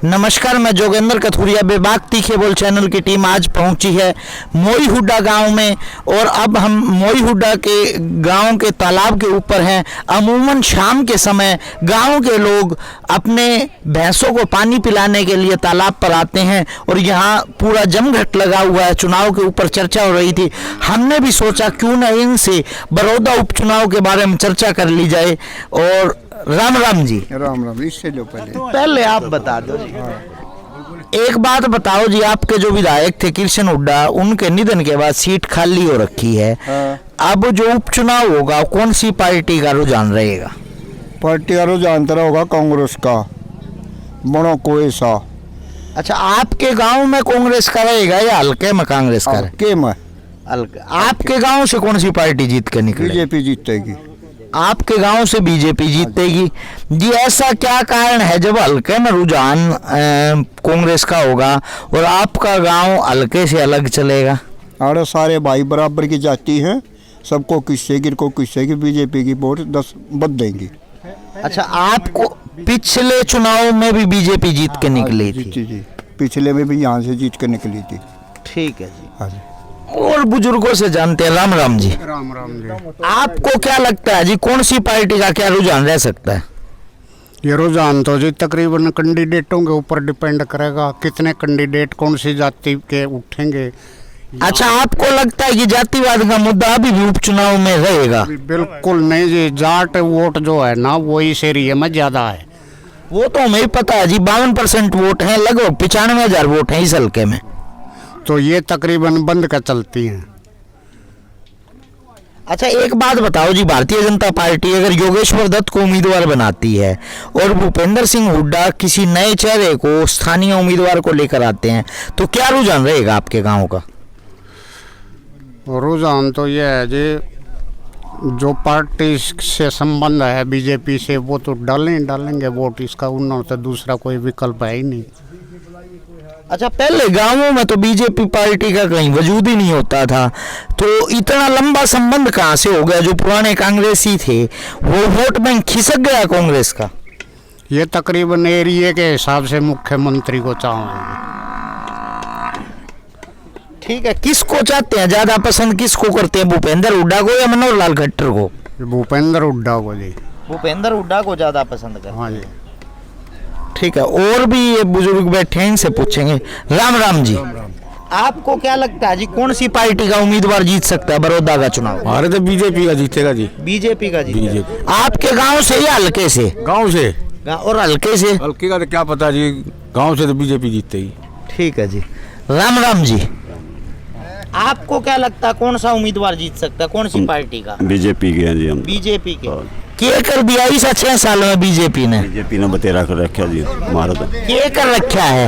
नमस्कार, मैं जोगेंद्र कथुरिया। बेबाक तीखे बोल चैनल की टीम आज पहुंची है मोई हुड्डा गांव में और अब हम मोई हुड्डा के गांव के तालाब के ऊपर हैं। अमूमन शाम के समय गांव के लोग अपने भैंसों को पानी पिलाने के लिए तालाब पर आते हैं और यहां पूरा जमघट लगा हुआ है। चुनाव के ऊपर चर्चा हो रही थी, हमने भी सोचा क्यों न इनसे बड़ौदा उपचुनाव के बारे में चर्चा कर ली जाए। और राम राम जी। राम राम। इससे लो पहले आप बता दो जी, एक बात बताओ जी, आपके जो विधायक थे कृष्ण हुड्डा, उनके निधन के बाद सीट खाली हो रखी है। अब जो उपचुनाव होगा कौन सी पार्टी का रुझान रहेगा? पार्टी का रुझान तरह होगा कांग्रेस का, बनो कोई सा। अच्छा, आपके गांव में कांग्रेस का रहेगा या हल्के में कांग्रेस का? हल्के में। आपके गांव से कौन सी पार्टी जीत के निकले? बीजेपी जीतेगी। आपके गांव से बीजेपी जीतेगी जी। ऐसा क्या कारण है जब हल्के में रुझान कांग्रेस का होगा और आपका गांव हल्के से अलग चलेगा? अरे सारे भाई बराबर की जाति हैं, सबको किससे की बीजेपी की वोट 10 बद देंगी। अच्छा, आपको पिछले चुनाव में भी बीजेपी जीत के निकली थी? जी, पिछले में भी यहाँ से जीत के निकली थी। ठीक है जी। हाँ जी। और बुजुर्गों से जानते हैं। राम राम जी। राम राम जी। आपको क्या लगता है जी, कौन सी पार्टी का क्या रुझान रह सकता है? ये रुझान तो जी तकरीबन कैंडिडेटों के ऊपर डिपेंड करेगा, कितने कैंडिडेट कौन सी जाति के उठेंगे। अच्छा, आपको लगता है कि जातिवाद का मुद्दा अभी भी उपचुनाव में रहेगा? बिल्कुल नहीं जी, जाट वोट जो है ना वो इस एरिया में ज्यादा है। वो तो हमें पता है जी, 52% वोट है, लगभग 95,000 वोट है इस हल्के में। तो ये तकरीबन बंद का चलती हैं। अच्छा, एक बात बताओ जी, भारतीय जनता पार्टी अगर योगेश्वर दत्त को उम्मीदवार बनाती है और भूपेंद्र सिंह हुड्डा किसी नए चेहरे को स्थानीय उम्मीदवार को लेकर आते हैं, तो क्या रुझान रहेगा आपके गांव का? रुझान तो ये है जी, जो पार्टी से संबंध है बीजेपी से वो तो डालेंगे वोट, इसका उन्होंने दूसरा कोई विकल्प है ही नहीं। अच्छा, पहले गांवों में तो बीजेपी पार्टी का कहीं वजूद ही नहीं होता था, तो इतना लंबा संबंध कहां से हो गया? जो पुराने कांग्रेसी थे वो वोट बैंक खिसक गया कांग्रेस का। ये तकरीबन एरिया के हिसाब से मुख्यमंत्री को चाहेंगे। ठीक है, किसको चाहते हैं, ज्यादा पसंद किसको करते हैं, भूपेंद्र हुड्डा को या मनोहर लाल खट्टर को? भूपेंद्र हुड्डा को जी। भूपेंद्र हुड्डा को ज्यादा पसंद करते हैं। हाँ जी। ठीक है, और भी ये बुजुर्ग बैठे हैं, इनसे पूछेंगे। राम राम जी। आपको क्या लगता है जी, कौन सी पार्टी का उम्मीदवार जीत सकता है बड़ौदा का चुनाव? हमारे तो बीजेपी का जीतेगा जी। बीजेपी का जीतेगा। बीजेपी। आपके गांव से या हल्के से? गांव से। और हल्के से? हल्के का तो क्या पता जी, गांव से तो बीजेपी जीतेगी। ठीक है जी। राम राम जी। आपको क्या लगता है कौन सा उम्मीदवार जीत सकता है, कौन सी पार्टी का? बीजेपी के हैं जी हम। बीजेपी के। क्या कर दिया इस 6 साल में बीजेपी ने? बीजेपी ने बतेरा कर रखा जी हमारा तो। क्या कर रखा है?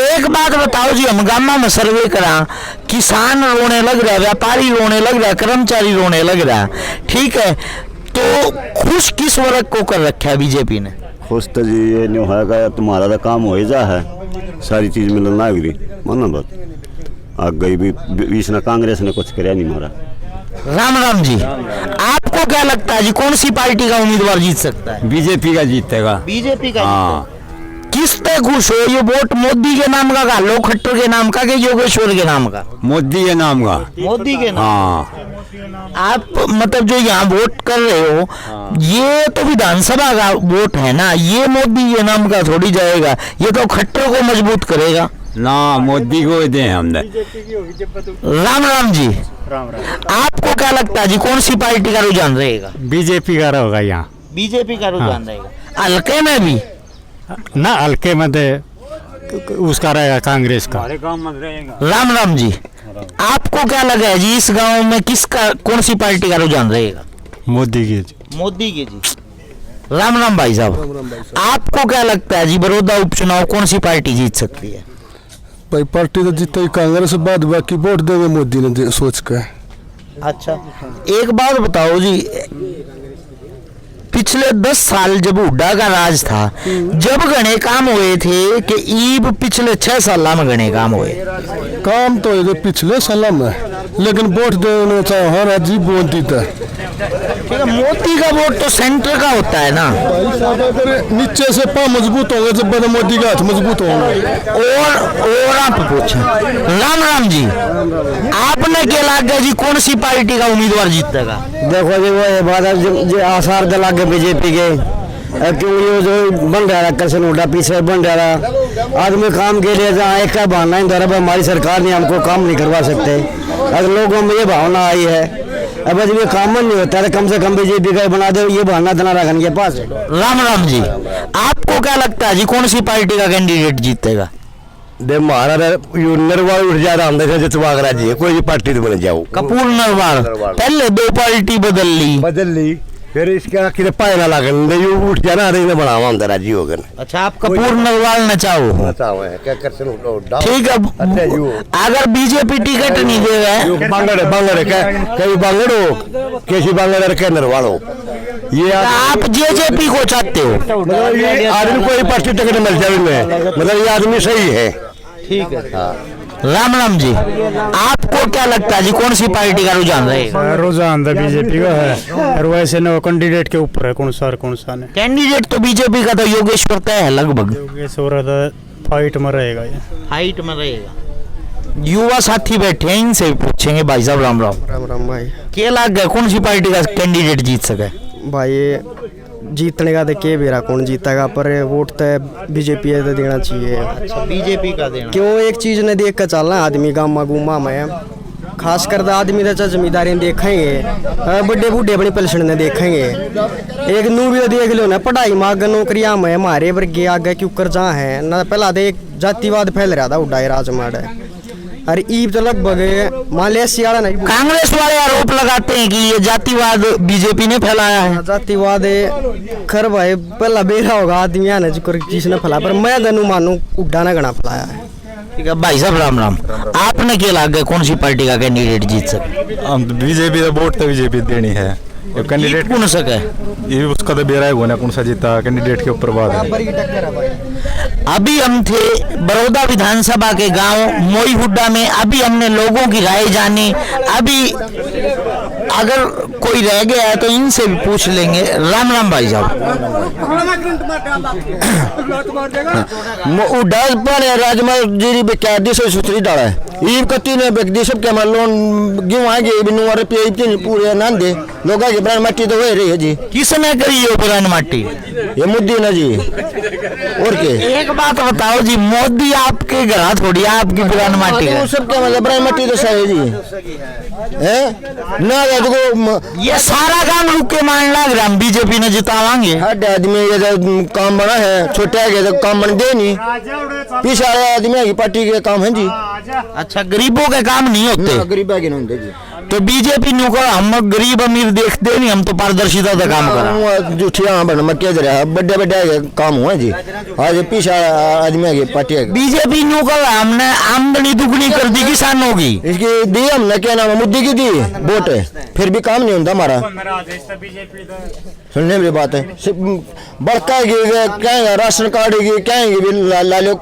एक बात बताओ जी, हम गामा में सर्वे करा, किसान रोने लग रहा है, व्यापारी रोने लग रहा है, कर्मचारी रोने लग रहा है। ठीक है, तो खुश किस वर्ग को कर रखा है बीजेपी ने? खुश तो जी ये नहीं होगा, तुम्हारा तो काम हो ही जा है, सारी चीज मिलना लग रही मानो बात। आग गई भी बीच ने कांग्रेस ने कुछ कराया नहीं मारा। राम राम जी। आपको क्या लगता है जी, कौन सी पार्टी का उम्मीदवार जीत सकता है? बीजेपी का जीतेगा। बीजेपी का। हाँ। किस पे खुश हो? ये वोट मोदी के नाम का, लोग खट्टर के नाम का, योगेश्वर के नाम का? मोदी के नाम का। मोदी के नाम। हाँ। आप मतलब जो यहाँ वोट कर रहे हो, ये तो विधानसभा का वोट है ना, ये मोदी के नाम का थोड़ी जाएगा, ये तो खट्टर को मजबूत करेगा ना, मोदी को दे हमने। राम राम जी। आपको क्या लगता है जी, कौन सी पार्टी का रुझान रहेगा? बीजेपी का रहेगा यहाँ। बीजेपी का रुझान रहेगा। हल्के में भी ना, हल्के में तो उसका रहेगा कांग्रेस का। राम राम जी। आपको क्या लगा है जी, इस गांव में किसका, कौन सी पार्टी का रुझान रहेगा? मोदी की। मोदी की जी। राम राम भाई साहब। आपको क्या लगता है जी, बड़ौदा उपचुनाव कौन सी पार्टी जीत सकती है? भाई पार्टी तो जीता ही कांग्रेस, बाद बाकी वोट देंगे मोदी ने सोच कर। अच्छा, एक बात बताओ जी, पिछले 10 साल जब हुड्डा का राज था, जब घने काम हुए थे कि ईब पिछले 6 साल में घने काम हुए? काम तो ये पिछले साल में, लेकिन वोट देने चाहे हर अजीब बोलती था। ठीक है, मोदी का वोट तो सेंटर का होता है ना, भाई साहब अगर नीचे से पाँव मजबूत होंगे जब बड़े मोदी के हाथ मजबूत होंगे। और आप पूछे। राम राम जी, आपने क्या लगा जी कौन सी पार्टी का उम्मीदवार जीतेगा? देखो जी वो बात जो आसार दिला के बीजेपी के क्यों ये जो बन रहा है कृष्ण हुड्डा पीछे बन रहा है आदमी काम के लिए जहाँ एक का बहाना ही दौरा हमारी सरकार ने हमको काम नहीं करवा सकते। अगर लोगों में ये भावना आई है अब जब ये काम नहीं होता है कम से कम बीजेपी का बना दो, ये बहाना देना रखने के पास है। राम राम जी, आपको क्या लगता है जी कौन सी पार्टी का कैंडिडेट जीतेगा? दे महाराज नरवाल उठ जा रहा है जितवा जी कोई भी पार्टी तो बन जाओ। कपूर नरवाल पहले दो पार्टी बदल ली फिर इसका कितने पाए ना लागन उठ जाना रही बढ़ावा अंदर राजी हो गए। अच्छा, आप कपूर नरवाल न चाहो? ठीक है, अगर बीजेपी टिकट नहीं देगा बांगड़ कहीं बांगड़ हो कैसी बांगड़ के नरवाल हो ये आप जेजेपी को चाहते हो? मतलब ये आदमी को पार्टी टिकट मिल जाए में मतलब ये आदमी सही है। ठीक है। हाँ। राम राम जी, आपको क्या लगता है जी कौन सी पार्टी का रुझान रहेगा? रुझान तो बीजेपी का है और वैसे न कैंडिडेट के ऊपर है कौन सा नहीं। कैंडिडेट तो बीजेपी का तो योगेश्वर तय है लगभग। योगेश्वर फाइट में रहेगा, ये हाइट में रहेगा। युवा साथी बैठे हैं, इनसे पूछेंगे। भाई साहब राम राम। राम राम भाई। क्या लग गया कौन सी पार्टी का कैंडिडेट जीत सके? भाई जीतने का तो के बेरा कौन जीतेगा पर वोट तो बीजेपी तो देना चाहिए। अच्छा, बीजेपी का देना। क्यों एक चीज ने देख कर चलना आदमी गामा गुमा में खास कर आदमी तो जमींदारी देखेंगे बड़े बूढ़े अपनी पेंशन ने देखेंगे। एक नू भी तो देख लो ना पढ़ाई मांग नौकरियां में हमारे वर्ग आगे क्यों कर जा है ना। पहला तो एक जातिवाद फैल रहा था उड्डाई राजमाड़ अरे ईब तो लगभग मान लिया सियाड़ा नहीं। कांग्रेस वाले आरोप लगाते हैं कि ये जातिवाद बीजेपी ने फैलाया है। जातिवाद खर भाई पहला बेरा होगा आदमी आने जिसने फैलाया पर मैं दनु मानू उड्डा ना गणा फैलाया है। ठीक है भाई साहब राम राम, आपने क्या लगा कौन सी पार्टी का कैंडिडेट जीत सके? हम बीजेपी का वोट तो बीजेपी देनी है। कैंडिडेट कौन सके ये उसका तो बेरा है कौन सा जीता कैंडिडेट के ऊपर बात है। अभी हम थे बड़ौदा विधानसभा के गांव मोई हुड्डा में। अभी हमने लोगों की राय जानी। अभी अगर कोई रह गया है तो इनसे भी पूछ लेंगे। राम राम भाई साहब। उडाल पर राजमा जीरी बेकायदे से सुथरी डाला है ईब कती ने बेकदी सब के लोन क्यों आगे बिनु और पे इतने पूरे ना दे लोग आगे ब्रांड मट्टी तो हो रही है जी। किसने करी ये ब्रांड मट्टी? ये मुद्दी ना जी। और के एक बात बताओ जी, मोदी आपके घर थोड़ी आपकी ब्रांड मट्टी है। सब के मतलब ब्रांड मट्टी तो सही जी है ना। देखो ये सारा काम रुक के मान लग रहा हम बीजेपी ने जितावांगे। हर आदमी ये काम बना है छोटे आगे तो काम बन दे नहीं पीछे आया आदमी की पार्टी के काम है जी। अच्छा, गरीबों के काम नहीं होते? गरीब आगे नहीं होते जी। तो बीजेपी न्यू कर हम गरीब अमीर देखते नहीं, हम तो पारदर्शिता का काम करा। जूठिया बन मैं क्या रहा बड़े बड़े काम हुआ जी। आज पीछे आदमी आगे पार्टी बीजेपी न्यू कर हमने आमदनी दुगनी कर दी किसानों की। इसकी दी हमने क्या नाम मुद्दे की दी वोट है फिर भी काम नहीं होता हमारा। सुनने में बात है बड़का कहेंगे राशन कार्ड की कहेंगे लालो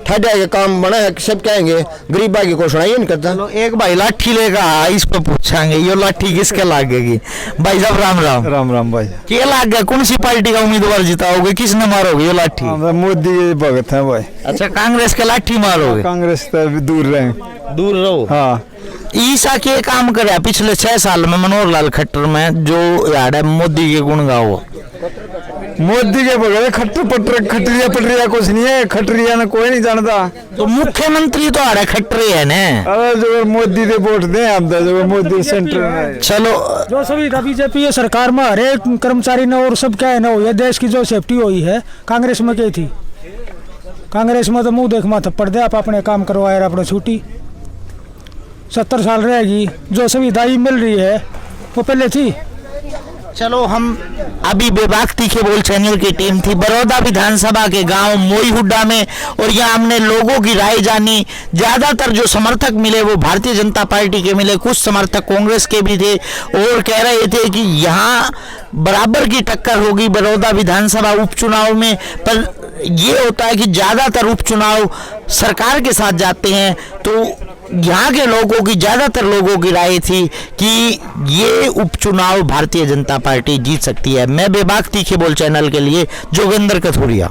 ठंडा के काम बना है सब कहेंगे गरीब की को सुनाई नहीं करता। एक भाई लाठी लेगा इस पे पूछेंगे ये लाठी किसके लागेगी? भाई साहब राम राम। राम राम भाई। क्या लाग गया कौन सी पार्टी का उम्मीदवार जिताओगे? किसने मारोगे ये लाठी? मोदी भगत है भाई। अच्छा, कांग्रेस के लाठी मारोगे? कांग्रेस तो दूर रहे। दूर रहो। हाँ। ईसा के काम करे पिछले 6 साल में मनोहर लाल खट्टर में जो याद है मोदी के गुण गाओ। मोदी के बगैर खट्टर पट्टर खटरिया पटरिया कुछ नहीं है। खटरिया ने कोई नहीं जानता। तो मुख्यमंत्री तो आड़े खट्टरे है ने। अरे जो मोदी दे वोट दे हम जो मोदी सेंटर में। चलो जो सुविधा बीजेपी ये सरकार में हर एक कर्मचारी ने और सब क्या है ना ये देश की जो सेफ्टी हुई है कांग्रेस में की थी। कांग्रेस में तो मुंह देख मा थप्पड़ दे आप अपने काम करवाए अपने छुट्टी 70 साल रहेगी। जो सुविधा मिल रही है वो पहले थी। चलो हम अभी बेबाक तीखे बोल चैनल की टीम थी बड़ौदा विधानसभा के गांव मोई हुड्डा में और यहाँ हमने लोगों की राय जानी। ज्यादातर जो समर्थक मिले वो भारतीय जनता पार्टी के मिले, कुछ समर्थक कांग्रेस के भी थे और कह रहे थे कि यहाँ बराबर की टक्कर होगी बड़ौदा विधानसभा उपचुनाव में। पर ये होता है कि ज्यादातर उपचुनाव सरकार के साथ जाते हैं तो यहाँ के लोगों की, ज्यादातर लोगों की राय थी कि ये उपचुनाव भारतीय जनता पार्टी जीत सकती है। मैं बेबाक तीखे बोल चैनल के लिए जोगिंदर कथुरिया।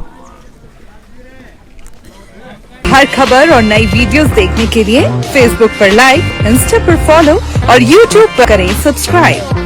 हर खबर और नई वीडियोस देखने के लिए फेसबुक पर लाइक, इंस्टा पर फॉलो और यूट्यूब पर करें सब्सक्राइब।